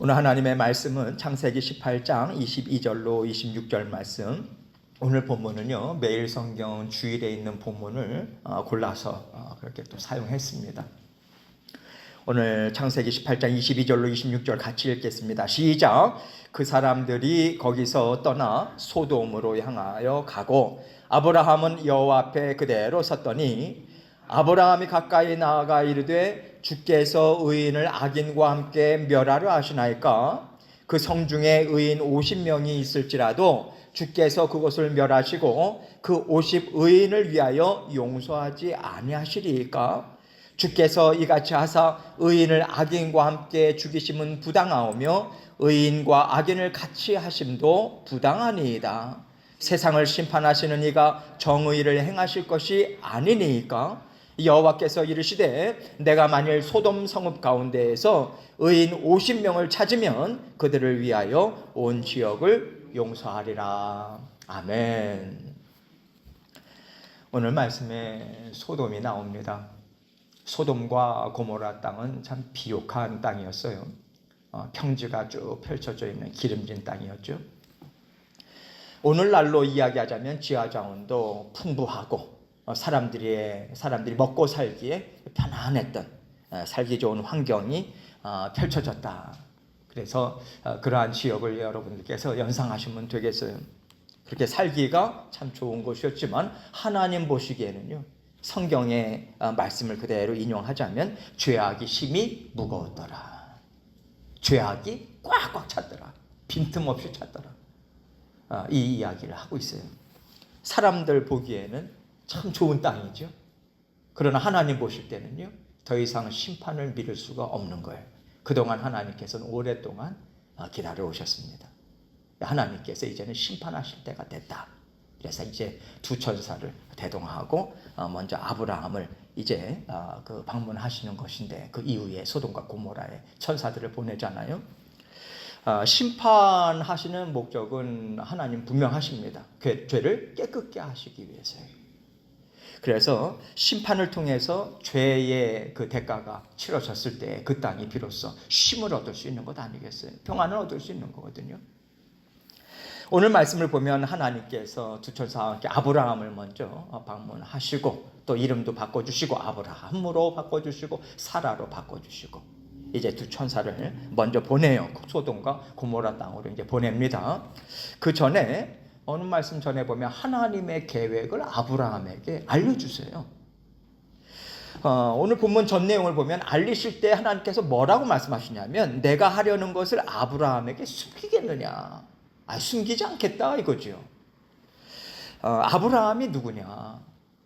오늘 하나님의 말씀은 창세기 18장 22절로 26절 말씀. 오늘 본문은요, 매일 성경 주일에 있는 본문을 골라서 그렇게 또 사용했습니다. 오늘 창세기 18장 22절로 26절 같이 읽겠습니다. 시작. 그 사람들이 거기서 떠나 소돔으로 향하여 가고 아브라함은 여호와 앞에 그대로 섰더니 아브라함이 가까이 나아가 이르되 주께서 의인을 악인과 함께 멸하려 하시나이까? 그 성중에 의인 50명이 있을지라도 주께서 그것을 멸하시고 그 50의인을 위하여 용서하지 아니하시리이까? 주께서 이같이 하사 의인을 악인과 함께 죽이심은 부당하오며 의인과 악인을 같이 하심도 부당하니이다. 세상을 심판하시는 이가 정의를 행하실 것이 아니니이까? 여호와께서 이르시되 내가 만일 소돔 성읍 가운데에서 의인 50명을 찾으면 그들을 위하여 온 지역을 용서하리라. 아멘. 오늘 말씀에 소돔이 나옵니다. 소돔과 고모라 땅은 참 비옥한 땅이었어요. 평지가 쭉 펼쳐져 있는 기름진 땅이었죠. 오늘날로 이야기하자면 지하자원도 풍부하고 사람들이 먹고 살기에 편안했던 살기 좋은 환경이 펼쳐졌다. 그래서 그러한 지역을 여러분들께서 연상하시면 되겠어요. 그렇게 살기가 참 좋은 곳이었지만 하나님 보시기에는요, 성경의 말씀을 그대로 인용하자면 죄악이 심히 무거웠더라. 죄악이 꽉꽉 찼더라. 빈틈없이 찼더라. 이 이야기를 하고 있어요. 사람들 보기에는 참 좋은 땅이죠. 그러나 하나님 보실 때는요, 더 이상 심판을 미룰 수가 없는 거예요. 그동안 하나님께서는 오랫동안 기다려 오셨습니다. 하나님께서 이제는 심판하실 때가 됐다. 그래서 이제 두 천사를 대동하고 먼저 아브라함을 이제 방문하시는 것인데, 그 이후에 소돔과 고모라의 천사들을 보내잖아요. 심판하시는 목적은 하나님 분명하십니다. 죄를 깨끗게 하시기 위해서예요. 그래서 심판을 통해서 죄의 그 대가가 치러졌을 때 그 땅이 비로소 쉼을 얻을 수 있는 것 아니겠어요? 평안을 얻을 수 있는 거거든요. 오늘 말씀을 보면 하나님께서 두 천사와 함께 아브라함을 먼저 방문하시고 또 이름도 바꿔주시고 아브라함으로 바꿔주시고 사라로 바꿔주시고 이제 두 천사를 먼저 보내요. 소돔과 고모라 땅으로 이제 보냅니다. 그 전에 어느 말씀 전에 보면 하나님의 계획을 아브라함에게 알려주세요. 오늘 본문 전 내용을 보면 알리실 때 하나님께서 뭐라고 말씀하시냐면 내가 하려는 것을 아브라함에게 숨기겠느냐. 숨기지 않겠다 이거죠. 아브라함이 누구냐.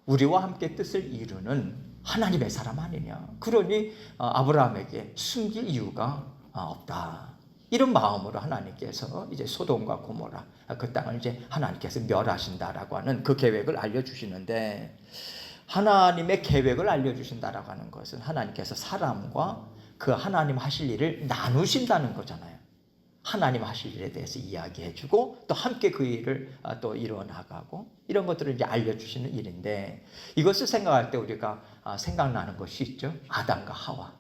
우리와 함께 뜻을 이루는 하나님의 사람 아니냐. 그러니 아브라함에게 숨길 이유가 없다. 이런 마음으로 하나님께서 이제 소돔과 고모라 그 땅을 이제 하나님께서 멸하신다라고 하는 그 계획을 알려주시는데, 하나님의 계획을 알려주신다라고 하는 것은 하나님께서 사람과 그 하나님 하실 일을 나누신다는 거잖아요. 하나님 하실 일에 대해서 이야기해주고 또 함께 그 일을 또 이루어나가고 이런 것들을 이제 알려주시는 일인데, 이것을 생각할 때 우리가 생각나는 것이 있죠. 아담과 하와.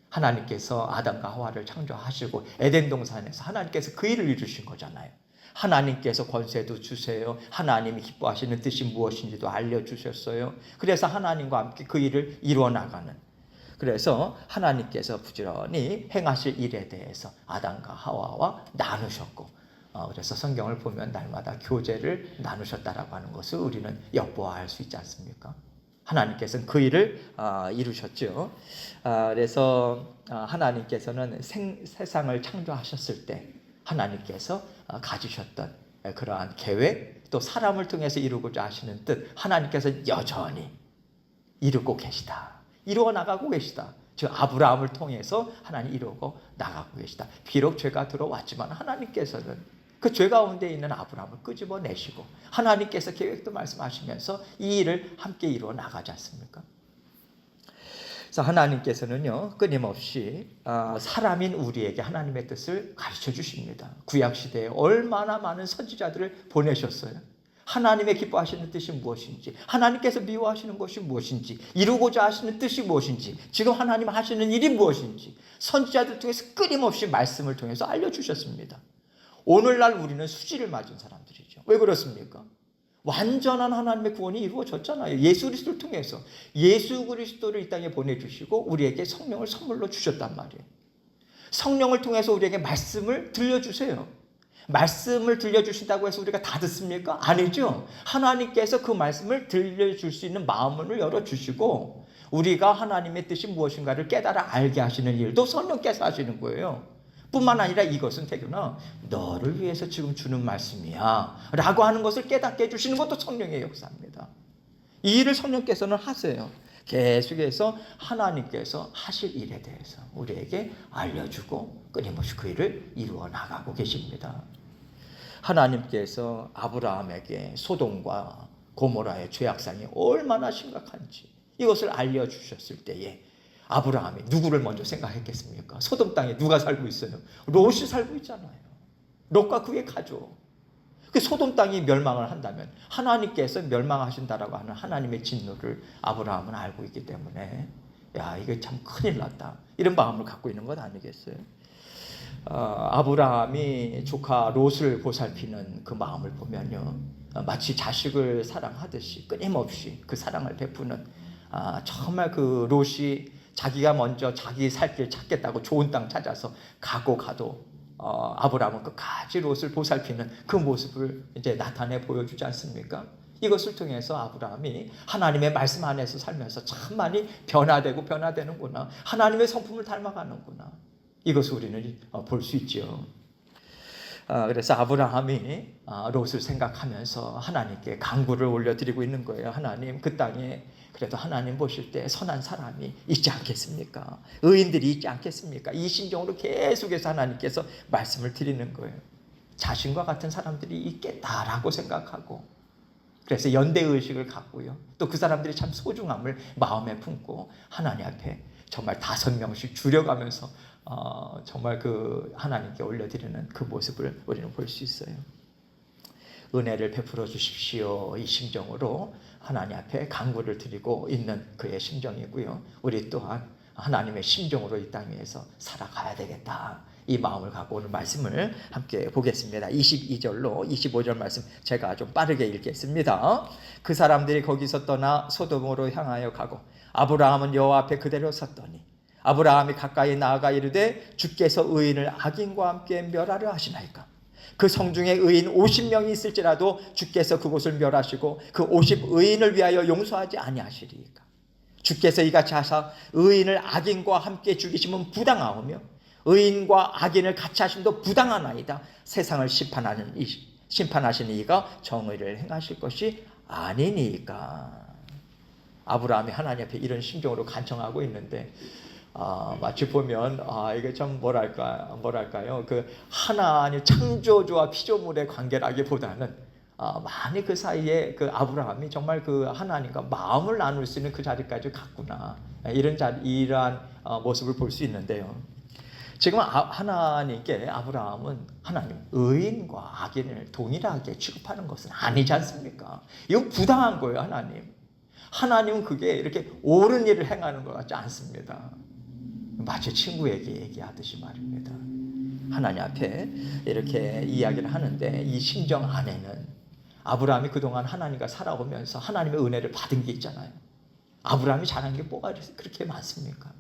하나님께서 아담과 하와를 창조하시고 에덴 동산에서 하나님께서 그 일을 이루신 거잖아요. 하나님께서 권세도 주세요. 하나님이 기뻐하시는 뜻이 무엇인지도 알려주셨어요. 그래서 하나님과 함께 그 일을 이루어나가는, 그래서 하나님께서 부지런히 행하실 일에 대해서 아담과 하와와 나누셨고, 그래서 성경을 보면 날마다 교제를 나누셨다라고 하는 것을 우리는 엿보아할 수 있지 않습니까? 하나님께서는 그 일을 이루셨죠. 그래서 하나님께서는 세상을 창조하셨을 때 하나님께서 가지셨던 그러한 계획, 또 사람을 통해서 이루고자 하시는 뜻, 하나님께서 여전히 이루고 계시다. 이루어 나가고 계시다. 즉 아브라함을 통해서 하나님 이루고 나가고 계시다. 비록 죄가 들어왔지만 하나님께서는 그 죄 가운데 있는 아브라함을 끄집어내시고 하나님께서 계획도 말씀하시면서 이 일을 함께 이루어 나가지 않습니까? 그래서 하나님께서는요, 끊임없이 사람인 우리에게 하나님의 뜻을 가르쳐 주십니다. 구약시대에 얼마나 많은 선지자들을 보내셨어요. 하나님의 기뻐하시는 뜻이 무엇인지, 하나님께서 미워하시는 것이 무엇인지, 이루고자 하시는 뜻이 무엇인지, 지금 하나님 하시는 일이 무엇인지 선지자들 통해서 끊임없이 말씀을 통해서 알려주셨습니다. 오늘날 우리는 수지를 맞은 사람들이죠. 왜 그렇습니까? 완전한 하나님의 구원이 이루어졌잖아요. 예수 그리스도를 통해서. 예수 그리스도를 이 땅에 보내주시고 우리에게 성령을 선물로 주셨단 말이에요. 성령을 통해서 우리에게 말씀을 들려주세요. 말씀을 들려주신다고 해서 우리가 다 듣습니까? 아니죠. 하나님께서 그 말씀을 들려줄 수 있는 마음을 열어주시고 우리가 하나님의 뜻이 무엇인가를 깨달아 알게 하시는 일도 성령께서 하시는 거예요. 뿐만 아니라 이것은 태균아 너를 위해서 지금 주는 말씀이야 라고 하는 것을 깨닫게 해주시는 것도 성령의 역사입니다. 이 일을 성령께서는 하세요. 계속해서 하나님께서 하실 일에 대해서 우리에게 알려주고 끊임없이 그 일을 이루어 나가고 계십니다. 하나님께서 아브라함에게 소돔과 고모라의 죄악상이 얼마나 심각한지 이것을 알려주셨을 때에 아브라함이 누구를 먼저 생각했겠습니까? 소돔 땅에 누가 살고 있어요? 롯이 살고 있잖아요. 롯과 그의 가족. 그 소돔 땅이 멸망을 한다면 하나님께서 멸망하신다라고 하는 하나님의 진노를 아브라함은 알고 있기 때문에 야 이게 참 큰일 났다 이런 마음을 갖고 있는 것 아니겠어요? 아브라함이 조카 롯을 보살피는 그 마음을 보면요 마치 자식을 사랑하듯이 끊임없이 그 사랑을 베푸는 정말 그 롯이 자기가 먼저 자기 살 길 찾겠다고 좋은 땅 찾아서 가도 아브라함은 끝까지 롯을 보살피는 그 모습을 이제 나타내 보여주지 않습니까? 이것을 통해서 아브라함이 하나님의 말씀 안에서 살면서 참 많이 변화되는구나. 하나님의 성품을 닮아가는구나. 이것을 우리는 볼 수 있죠. 그래서 아브라함이 롯을 생각하면서 하나님께 간구를 올려드리고 있는 거예요. 하나님 그 땅에 그래도 하나님 보실 때 선한 사람이 있지 않겠습니까? 의인들이 있지 않겠습니까? 이 심정으로 계속해서 하나님께서 말씀을 드리는 거예요. 자신과 같은 사람들이 있겠다라고 생각하고 그래서 연대의식을 갖고요. 또 그 사람들이 참 소중함을 마음에 품고 하나님 앞에 정말 5명씩 줄여가면서 정말 그 하나님께 올려드리는 그 모습을 우리는 볼 수 있어요. 은혜를 베풀어 주십시오. 이 심정으로 하나님 앞에 간구를 드리고 있는 그의 심정이고요. 우리 또한 하나님의 심정으로 이 땅 위에서 살아가야 되겠다. 이 마음을 갖고 오늘 말씀을 함께 보겠습니다. 22절로 25절 말씀 제가 좀 빠르게 읽겠습니다. 그 사람들이 거기서 떠나 소돔으로 향하여 가고 아브라함은 여호와 앞에 그대로 섰더니 아브라함이 가까이 나아가 이르되 주께서 의인을 악인과 함께 멸하려 하시나이까? 그 성중에 의인 50명이 있을지라도 주께서 그곳을 멸하시고 그 50 의인을 위하여 용서하지 아니하시리이까? 주께서 이같이 하사 의인을 악인과 함께 죽이시면 부당하오며 의인과 악인을 같이 하심도 부당하나이다. 세상을 심판하시는 이가 정의를 행하실 것이 아니니까. 아브라함이 하나님 앞에 이런 심정으로 간청하고 있는데 마치 보면 이게 참 뭐랄까요? 그 하나님 창조주와 피조물의 관계라기보다는 많이 그 사이에 그 아브라함이 정말 그 하나님과 마음을 나눌 수 있는 그 자리까지 갔구나. 이러한 모습을 볼 수 있는데요. 지금 하나님께 아브라함은 하나님 의인과 악인을 동일하게 취급하는 것은 아니지 않습니까? 이건 부당한 거예요, 하나님. 하나님은 그게 이렇게 옳은 일을 행하는 것 같지 않습니다. 마치 친구에게 얘기하듯이 말입니다. 하나님 앞에 이렇게 이야기를 하는데 이 심정 안에는 아브라함이 그동안 하나님과 살아오면서 하나님의 은혜를 받은 게 있잖아요. 아브라함이 잘한 게 뭐가 그렇게 많습니까?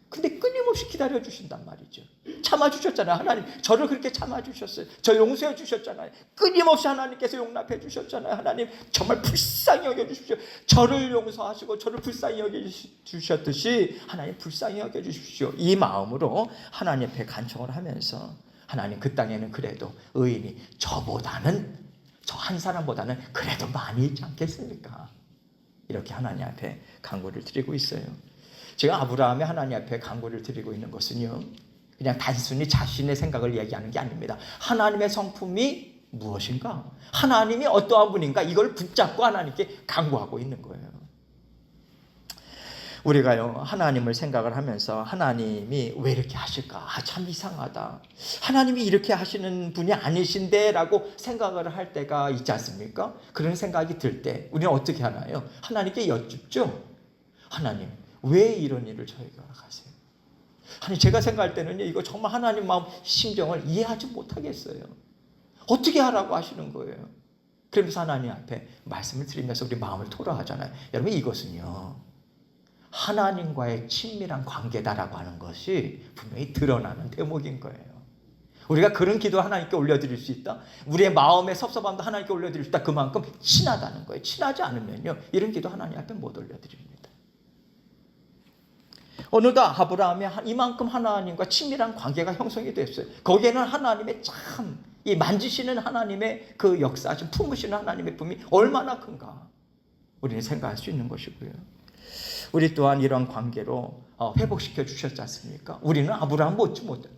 근데 끊임없이 기다려주신단 말이죠. 참아주셨잖아요. 하나님 저를 그렇게 참아주셨어요. 저 용서해 주셨잖아요. 끊임없이 하나님께서 용납해 주셨잖아요. 하나님 정말 불쌍히 여겨주십시오. 저를 용서하시고 저를 불쌍히 여겨주셨듯이 하나님 불쌍히 여겨주십시오. 이 마음으로 하나님 앞에 간청을 하면서 하나님 그 땅에는 그래도 의인이 저 한 사람보다는 그래도 많이 있지 않겠습니까? 이렇게 하나님 앞에 간구를 드리고 있어요. 지금 아브라함이 하나님 앞에 간구를 드리고 있는 것은요, 그냥 단순히 자신의 생각을 얘기하는 게 아닙니다. 하나님의 성품이 무엇인가? 하나님이 어떠한 분인가? 이걸 붙잡고 하나님께 간구하고 있는 거예요. 우리가요, 하나님을 생각을 하면서 하나님이 왜 이렇게 하실까? 참 이상하다. 하나님이 이렇게 하시는 분이 아니신데 라고 생각을 할 때가 있지 않습니까? 그런 생각이 들 때 우리는 어떻게 하나요? 하나님께 여쭙죠. 하나님, 왜 이런 일을 저에게 허락하세요? 아니, 제가 생각할 때는요, 이거 정말 하나님 마음 심정을 이해하지 못하겠어요. 어떻게 하라고 하시는 거예요? 그러면서 하나님 앞에 말씀을 드리면서 우리 마음을 토로하잖아요. 여러분, 이것은요, 하나님과의 친밀한 관계다라고 하는 것이 분명히 드러나는 대목인 거예요. 우리가 그런 기도 하나님께 올려드릴 수 있다. 우리의 마음의 섭섭함도 하나님께 올려드릴 수 있다. 그만큼 친하다는 거예요. 친하지 않으면요, 이런 기도 하나님 앞에 못 올려드립니다. 어느덧 아브라함이 이만큼 하나님과 친밀한 관계가 형성이 됐어요. 거기에는 하나님의 참 이 만지시는 하나님의 그 역사하신 품으시는 하나님의 품이 얼마나 큰가 우리는 생각할 수 있는 것이고요. 우리 또한 이런 관계로 회복시켜 주셨지 않습니까? 우리는 아브라함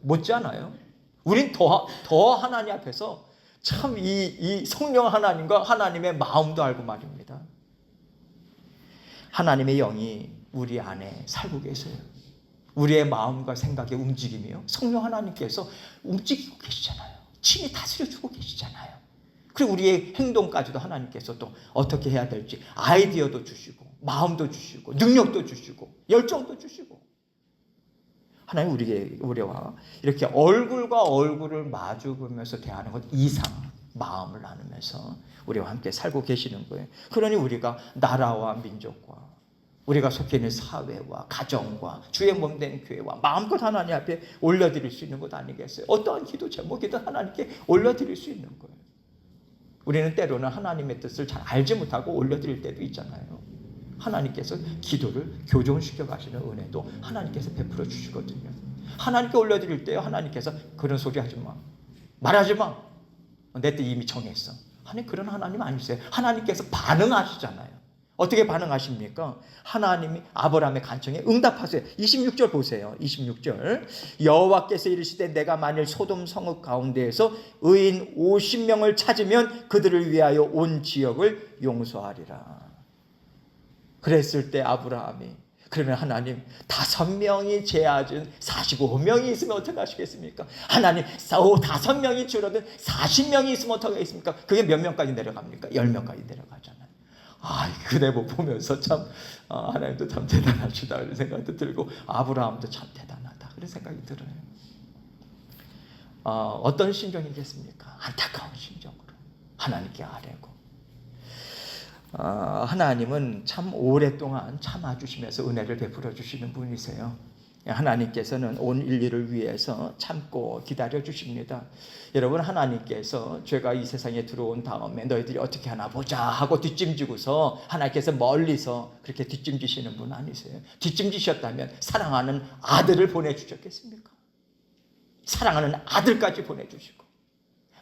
못지 않아요. 우린 더 하나님 앞에서 참 이 성령 하나님과 하나님의 마음도 알고 말입니다. 하나님의 영이 우리 안에 살고 계세요. 우리의 마음과 생각의 움직임이요, 성령 하나님께서 움직이고 계시잖아요. 친히 다스려주고 계시잖아요. 그리고 우리의 행동까지도 하나님께서 또 어떻게 해야 될지 아이디어도 주시고 마음도 주시고 능력도 주시고 열정도 주시고, 하나님 우리와 이렇게 얼굴과 얼굴을 마주 보면서 대하는 것 이상 마음을 나누면서 우리와 함께 살고 계시는 거예요. 그러니 우리가 나라와 민족과 우리가 속해 있는 사회와 가정과 주의 몸된 교회와 마음껏 하나님 앞에 올려드릴 수 있는 것 아니겠어요? 어떠한 기도 제목이든 하나님께 올려드릴 수 있는 거예요. 우리는 때로는 하나님의 뜻을 잘 알지 못하고 올려드릴 때도 있잖아요. 하나님께서 기도를 교정시켜 가시는 은혜도 하나님께서 베풀어 주시거든요. 하나님께 올려드릴 때요, 하나님께서 그런 소리 하지 마, 말하지 마, 내 뜻 이미 정했어. 하나님 그런 하나님 아니세요. 하나님께서 반응하시잖아요. 어떻게 반응하십니까? 하나님이 아브라함의 간청에 응답하세요. 26절 보세요. 26절. 여호와께서 이르시되 내가 만일 소돔 성읍 가운데에서 의인 50명을 찾으면 그들을 위하여 온 지역을 용서하리라. 그랬을 때 아브라함이, 그러면 하나님 5명이 제아준 45명이 있으면 어떻게 하시겠습니까? 하나님 5명이 줄어든 40명이 있으면 어떻게 하겠습니까? 그게 몇 명까지 내려갑니까? 10명까지 내려가잖아요. 그 대목 보면서 참 하나님도 참 대단하시다 그런 생각도 들고 아브라함도 참 대단하다 그런 생각이 들어요. 어떤 심정이겠습니까? 안타까운 심정으로 하나님께 아뢰고, 하나님은 참 오랫동안 참아주시면서 은혜를 베풀어 주시는 분이세요. 하나님께서는 온 인류를 위해서 참고 기다려 주십니다. 여러분, 하나님께서 죄가 이 세상에 들어온 다음에 너희들이 어떻게 하나 보자 하고 뒷짐지고서 하나님께서 멀리서 그렇게 뒷짐지시는 분 아니세요. 뒷짐지셨다면 사랑하는 아들을 보내주셨겠습니까? 사랑하는 아들까지 보내주시고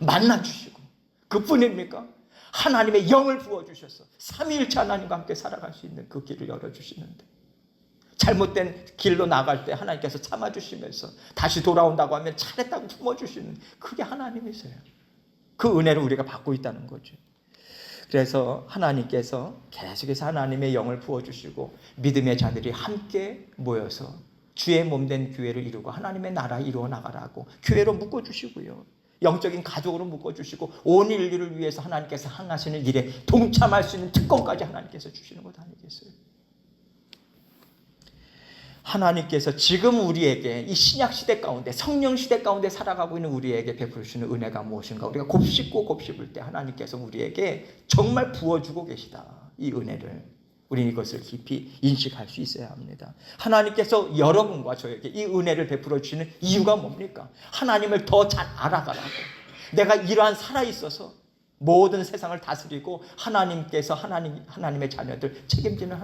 만나주시고, 그뿐입니까? 하나님의 영을 부어주셔서 삼위일체 하나님과 함께 살아갈 수 있는 그 길을 열어주시는데, 잘못된 길로 나갈 때 하나님께서 참아주시면서 다시 돌아온다고 하면 잘했다고 품어주시는 그게 하나님이세요. 그 은혜를 우리가 받고 있다는 거죠. 그래서 하나님께서 계속해서 하나님의 영을 부어주시고 믿음의 자들이 함께 모여서 주의 몸된 교회를 이루고 하나님의 나라 이루어 나가라고 교회로 묶어주시고요, 영적인 가족으로 묶어주시고 온 인류를 위해서 하나님께서 행하시는 일에 동참할 수 있는 특권까지 하나님께서 주시는 것 아니겠어요? 하나님께서 지금 우리에게 이 신약시대 가운데 성령시대 가운데 살아가고 있는 우리에게 베풀으시는 은혜가 무엇인가, 우리가 곱씹고 곱씹을 때 하나님께서 우리에게 정말 부어주고 계시다. 이 은혜를 우리는 이것을 깊이 인식할 수 있어야 합니다. 하나님께서 여러분과 저에게 이 은혜를 베풀어 주시는 이유가 뭡니까? 하나님을 더 잘 알아가라고, 내가 이러한 살아있어서 모든 세상을 다스리고 하나님께서 하나님의 자녀들 책임지는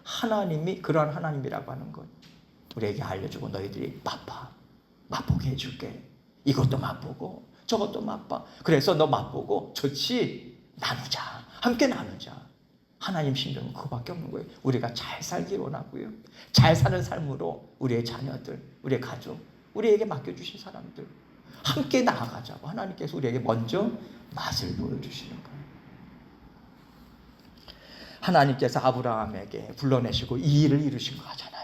하나님이 그러한 하나님이라고 하는 것 우리에게 알려주고, 너희들이 맛보게 해줄게. 이것도 맛보고 저것도 맛봐. 그래서 너 맛보고 좋지, 나누자, 함께 나누자. 하나님 심정은 그거밖에 없는 거예요. 우리가 잘 살기 원하고요, 잘 사는 삶으로 우리의 자녀들, 우리의 가족, 우리에게 맡겨주신 사람들 함께 나아가자고 하나님께서 우리에게 먼저 맛을 보여주시는 거예요. 하나님께서 아브라함에게 불러내시고 이 일을 이루신 거잖아요.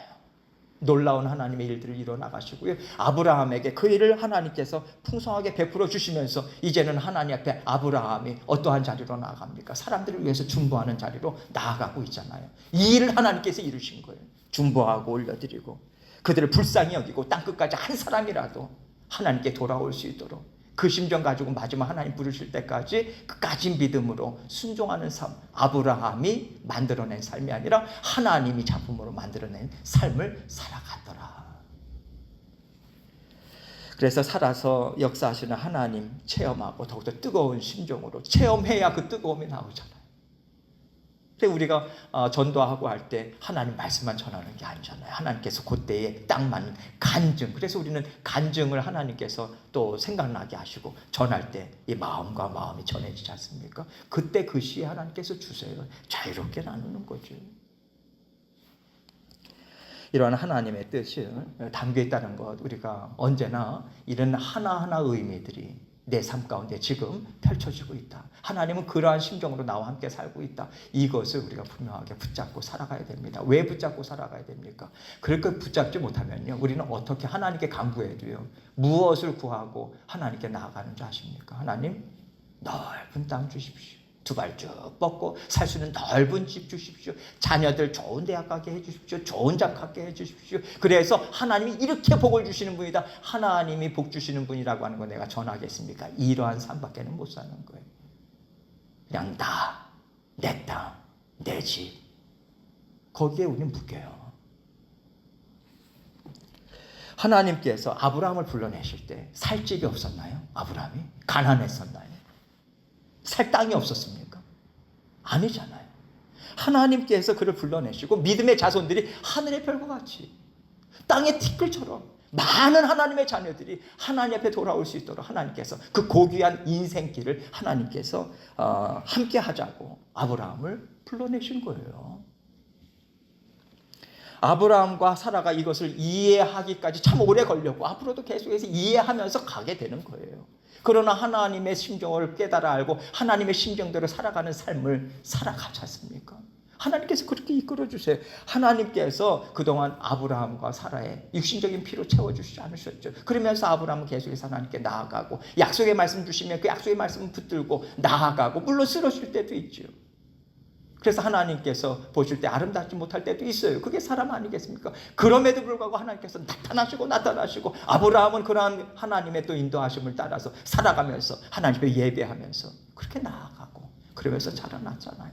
놀라운 하나님의 일들을 이뤄 나가시고요. 아브라함에게 그 일을 하나님께서 풍성하게 베풀어 주시면서 이제는 하나님 앞에 아브라함이 어떠한 자리로 나아갑니까? 사람들을 위해서 중보하는 자리로 나아가고 있잖아요. 이 일을 하나님께서 이루신 거예요. 중보하고 올려드리고 그들을 불쌍히 여기고 땅끝까지 한 사람이라도 하나님께 돌아올 수 있도록 그 심정 가지고 마지막 하나님 부르실 때까지 끝까지 믿음으로 순종하는 삶, 아브라함이 만들어낸 삶이 아니라 하나님이 작품으로 만들어낸 삶을 살아갔더라. 그래서 살아서 역사하시는 하나님 체험하고 더욱더 뜨거운 심정으로 체험해야 그 뜨거움이 나오잖아요. 우리가 전도하고 할 때 하나님 말씀만 전하는 게 아니잖아요. 하나님께서 그때에 딱 맞는 간증. 그래서 우리는 간증을 하나님께서 또 생각나게 하시고 전할 때 이 마음과 마음이 전해지지 않습니까? 그때 그 시에 하나님께서 주세요. 자유롭게 나누는 거죠. 이러한 하나님의 뜻이 담겨 있다는 것, 우리가 언제나 이런 하나하나 의미들이 내 삶 가운데 지금 펼쳐지고 있다. 하나님은 그러한 심정으로 나와 함께 살고 있다. 이것을 우리가 분명하게 붙잡고 살아가야 됩니다. 왜 붙잡고 살아가야 됩니까? 그렇게 붙잡지 못하면요, 우리는 어떻게 하나님께 간구해도요, 무엇을 구하고 하나님께 나아가는 줄 아십니까? 하나님, 넓은 땅 주십시오. 두 발 쭉 뻗고 살 수 있는 넓은 집 주십시오. 자녀들 좋은 대학 가게 해주십시오. 좋은 작 갖게 해주십시오. 그래서 하나님이 이렇게 복을 주시는 분이다. 하나님이 복 주시는 분이라고 하는 거 내가 전하겠습니까? 이러한 삶밖에는 못 사는 거예요. 그냥 나, 내 땅, 내 집. 거기에 우리는 묶여요. 하나님께서 아브라함을 불러내실 때 살 집이 없었나요? 아브라함이? 가난했었나요? 살 땅이 없었습니까? 아니잖아요. 하나님께서 그를 불러내시고 믿음의 자손들이 하늘의 별과 같이 땅의 티끌처럼 많은 하나님의 자녀들이 하나님 앞에 돌아올 수 있도록 하나님께서 그 고귀한 인생길을 하나님께서 함께 하자고 아브라함을 불러내신 거예요. 아브라함과 사라가 이것을 이해하기까지 참 오래 걸렸고 앞으로도 계속해서 이해하면서 가게 되는 거예요. 그러나 하나님의 심정을 깨달아 알고 하나님의 심정대로 살아가는 삶을 살아가지 않습니까? 하나님께서 그렇게 이끌어주세요. 하나님께서 그동안 아브라함과 사라의 육신적인 피로 채워주시지 않으셨죠. 그러면서 아브라함은 계속해서 하나님께 나아가고 약속의 말씀 주시면 그 약속의 말씀을 붙들고 나아가고 물론 쓰러질 때도 있죠. 그래서 하나님께서 보실 때 아름답지 못할 때도 있어요. 그게 사람 아니겠습니까? 그럼에도 불구하고 하나님께서 나타나시고 아브라함은 그러한 하나님의 또 인도하심을 따라서 살아가면서 하나님께 예배하면서 그렇게 나아가고 그러면서 자라났잖아요.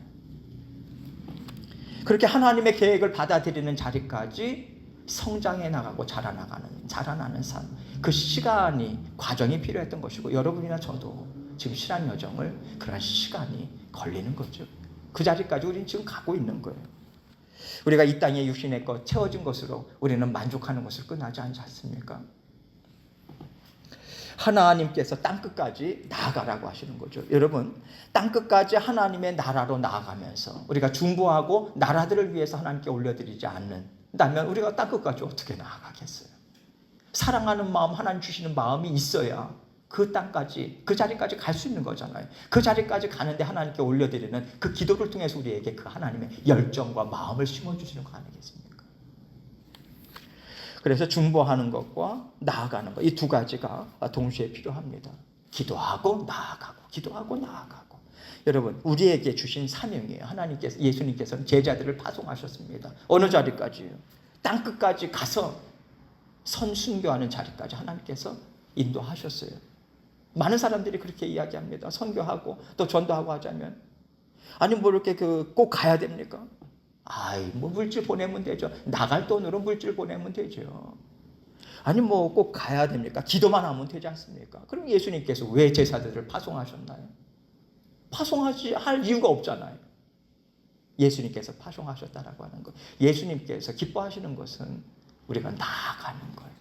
그렇게 하나님의 계획을 받아들이는 자리까지 성장해 나가고 자라나는 삶. 그 시간이 과정이 필요했던 것이고 여러분이나 저도 지금 신앙 여정을 그런 시간이 걸리는 거죠. 그 자리까지 우리는 지금 가고 있는 거예요. 우리가 이 땅에 육신의 것 채워진 것으로 우리는 만족하는 것을 끝나지 않지 않습니까? 하나님께서 땅끝까지 나아가라고 하시는 거죠. 여러분, 땅끝까지 하나님의 나라로 나아가면서 우리가 중보하고 나라들을 위해서 하나님께 올려드리지 않는다면 우리가 땅끝까지 어떻게 나아가겠어요? 사랑하는 마음, 하나님 주시는 마음이 있어야 그 땅까지, 그 자리까지 갈 수 있는 거잖아요. 그 자리까지 가는데 하나님께 올려드리는 그 기도를 통해서 우리에게 그 하나님의 열정과 마음을 심어주시는 거 아니겠습니까? 그래서 중보하는 것과 나아가는 것, 이 두 가지가 동시에 필요합니다. 기도하고 나아가고. 여러분, 우리에게 주신 사명이에요. 하나님께서, 예수님께서는 제자들을 파송하셨습니다. 어느 자리까지요? 땅끝까지 가서 선순교하는 자리까지 하나님께서 인도하셨어요. 많은 사람들이 그렇게 이야기합니다. 선교하고 또 전도하고 하자면 아니 뭐 이렇게 꼭 가야 됩니까? 뭐 물질 보내면 되죠. 나갈 돈으로 물질 보내면 되죠. 아니 뭐 꼭 가야 됩니까? 기도만 하면 되지 않습니까? 그럼 예수님께서 왜 제자들을 파송하셨나요? 파송하지 할 이유가 없잖아요. 예수님께서 파송하셨다라고 하는 것. 예수님께서 기뻐하시는 것은 우리가 나아가는 거예요.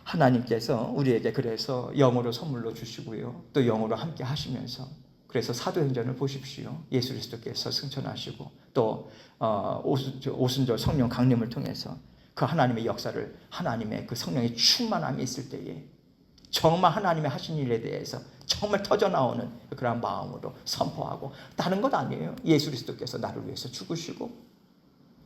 하나님께서 우리에게 그래서 영으로 선물로 주시고요. 또 영으로 함께 하시면서 그래서 사도행전을 보십시오. 예수 그리스도께서 승천하시고 또 오순절 성령 강림을 통해서 그 하나님의 역사를 하나님의 그 성령의 충만함이 있을 때에 정말 하나님의 하신 일에 대해서 정말 터져나오는 그런 마음으로 선포하고, 다른 것 아니에요. 예수 그리스도께서 나를 위해서 죽으시고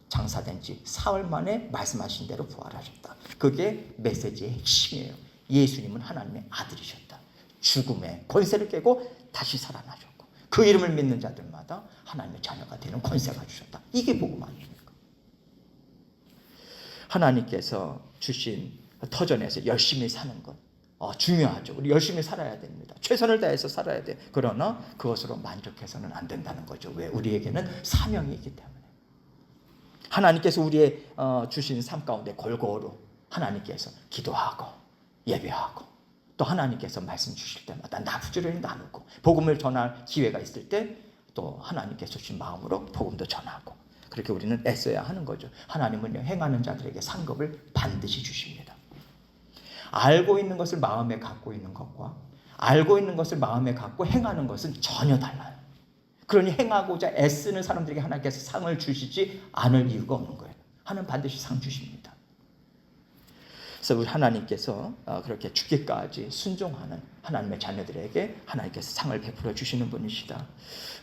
장사된 지 사흘 만에 말씀하신 대로 부활하셨다. 그게 메시지의 핵심이에요. 예수님은 하나님의 아들이셨다. 죽음의 권세를 깨고 다시 살아나셨고, 그 이름을 믿는 자들마다 하나님의 자녀가 되는 권세가 주셨다. 이게 복음 아닙니까? 하나님께서 주신 터전에서 열심히 사는 것 중요하죠. 우리 열심히 살아야 됩니다. 최선을 다해서 살아야 돼. 그러나 그것으로 만족해서는 안 된다는 거죠. 왜? 우리에게는 사명이 있기 때문에. 하나님께서 우리의 주신 삶 가운데 골고루 하나님께서 기도하고 예배하고, 또 하나님께서 말씀 주실 때마다 부지런히 나누고, 복음을 전할 기회가 있을 때 또 하나님께서 주신 마음으로 복음도 전하고, 그렇게 우리는 애써야 하는 거죠. 하나님은 행하는 자들에게 상급을 반드시 주십니다. 알고 있는 것을 마음에 갖고 있는 것과 알고 있는 것을 마음에 갖고 행하는 것은 전혀 달라요. 그러니 행하고자 애쓰는 사람들에게 하나님께서 상을 주시지 않을 이유가 없는 거예요. 하나님 반드시 상 주십니다. 그래서 우리 하나님께서 그렇게 죽기까지 순종하는 하나님의 자녀들에게 하나님께서 상을 베풀어 주시는 분이시다.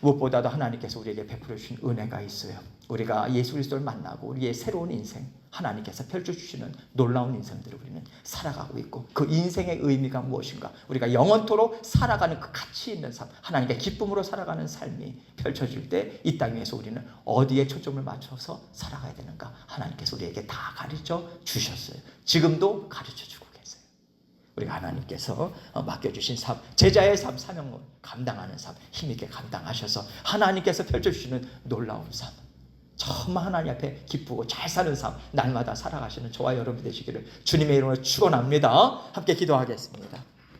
무엇보다도 하나님께서 우리에게 베풀어 주신 은혜가 있어요. 우리가 예수 그리스도를 만나고 우리의 새로운 인생, 하나님께서 펼쳐주시는 놀라운 인생들을 우리는 살아가고 있고, 그 인생의 의미가 무엇인가, 우리가 영원토록 살아가는 그 가치 있는 삶, 하나님께 기쁨으로 살아가는 삶이 펼쳐질 때 이 땅 위에서 우리는 어디에 초점을 맞춰서 살아가야 되는가, 하나님께서 우리에게 다 가르쳐 주셨어요. 지금도 가르쳐 주고 계세요. 우리가 하나님께서 맡겨주신 삶, 제자의 삶, 사명을 감당하는 삶, 힘있게 감당하셔서 하나님께서 펼쳐주시는 놀라운 삶, 정말 하나님 앞에 기쁘고 잘 사는 삶, 날마다 살아가시는 저와 여러분 되시기를 주님의 이름으로 축원합니다. 함께 기도하겠습니다.